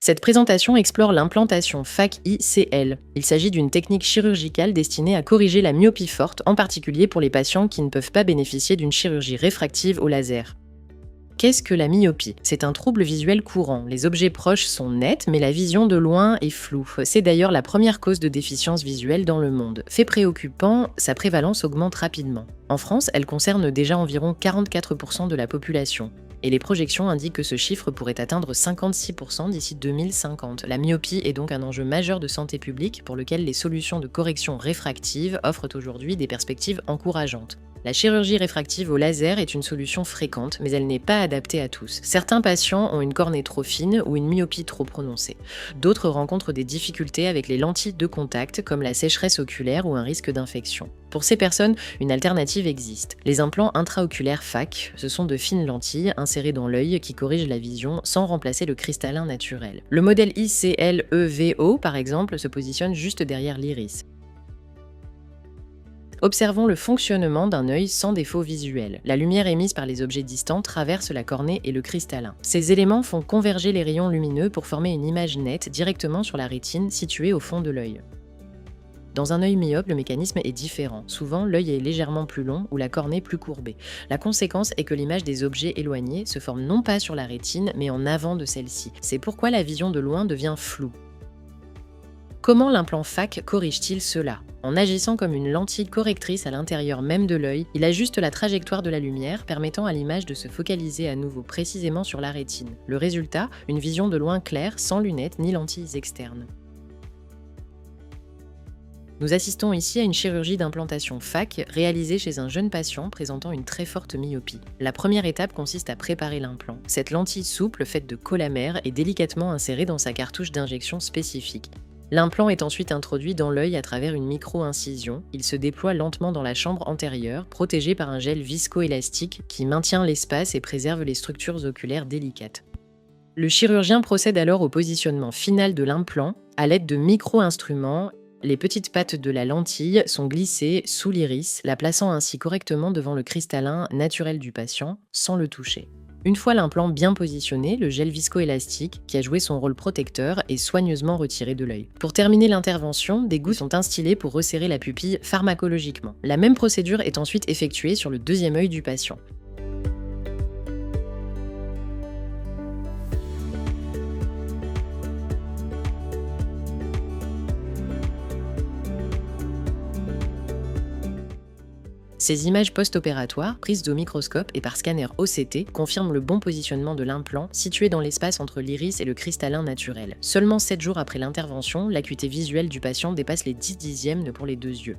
Cette présentation explore l'implantation FAC-ICL. Il s'agit d'une technique chirurgicale destinée à corriger la myopie forte, en particulier pour les patients qui ne peuvent pas bénéficier d'une chirurgie réfractive au laser. Qu'est-ce que la myopie? C'est un trouble visuel courant. Les objets proches sont nets, mais la vision de loin est floue. C'est d'ailleurs la première cause de déficience visuelle dans le monde. Fait préoccupant, sa prévalence augmente rapidement. En France, elle concerne déjà environ 44% de la population. Et les projections indiquent que ce chiffre pourrait atteindre 56% d'ici 2050. La myopie est donc un enjeu majeur de santé publique pour lequel les solutions de correction réfractive offrent aujourd'hui des perspectives encourageantes. La chirurgie réfractive au laser est une solution fréquente, mais elle n'est pas adaptée à tous. Certains patients ont une cornée trop fine ou une myopie trop prononcée. D'autres rencontrent des difficultés avec les lentilles de contact, comme la sécheresse oculaire ou un risque d'infection. Pour ces personnes, une alternative existe. Les implants intraoculaires FAC, ce sont de fines lentilles insérées dans l'œil qui corrigent la vision sans remplacer le cristallin naturel. Le modèle ICL-EVO, par exemple, se positionne juste derrière l'iris. Observons le fonctionnement d'un œil sans défaut visuel. La lumière émise par les objets distants traverse la cornée et le cristallin. Ces éléments font converger les rayons lumineux pour former une image nette directement sur la rétine située au fond de l'œil. Dans un œil myope, le mécanisme est différent. Souvent, l'œil est légèrement plus long ou la cornée plus courbée. La conséquence est que l'image des objets éloignés se forme non pas sur la rétine, mais en avant de celle-ci. C'est pourquoi la vision de loin devient floue. Comment l'implant FAC corrige-t-il cela? En agissant comme une lentille correctrice à l'intérieur même de l'œil, il ajuste la trajectoire de la lumière, permettant à l'image de se focaliser à nouveau précisément sur la rétine. Le résultat, une vision de loin claire, sans lunettes ni lentilles externes. Nous assistons ici à une chirurgie d'implantation FAC réalisée chez un jeune patient présentant une très forte myopie. La première étape consiste à préparer l'implant. Cette lentille souple, faite de colamère, est délicatement insérée dans sa cartouche d'injection spécifique. L'implant est ensuite introduit dans l'œil à travers une micro-incision. Il se déploie lentement dans la chambre antérieure, protégé par un gel viscoélastique qui maintient l'espace et préserve les structures oculaires délicates. Le chirurgien procède alors au positionnement final de l'implant à l'aide de micro-instruments. Les petites pattes de la lentille sont glissées sous l'iris, la plaçant ainsi correctement devant le cristallin naturel du patient, sans le toucher. Une fois l'implant bien positionné, le gel viscoélastique, qui a joué son rôle protecteur, est soigneusement retiré de l'œil. Pour terminer l'intervention, des gouttes sont instillées pour resserrer la pupille pharmacologiquement. La même procédure est ensuite effectuée sur le deuxième œil du patient. Ces images post-opératoires, prises au microscope et par scanner OCT, confirment le bon positionnement de l'implant situé dans l'espace entre l'iris et le cristallin naturel. Seulement 7 jours après l'intervention, l'acuité visuelle du patient dépasse les 10 dixièmes pour les deux yeux.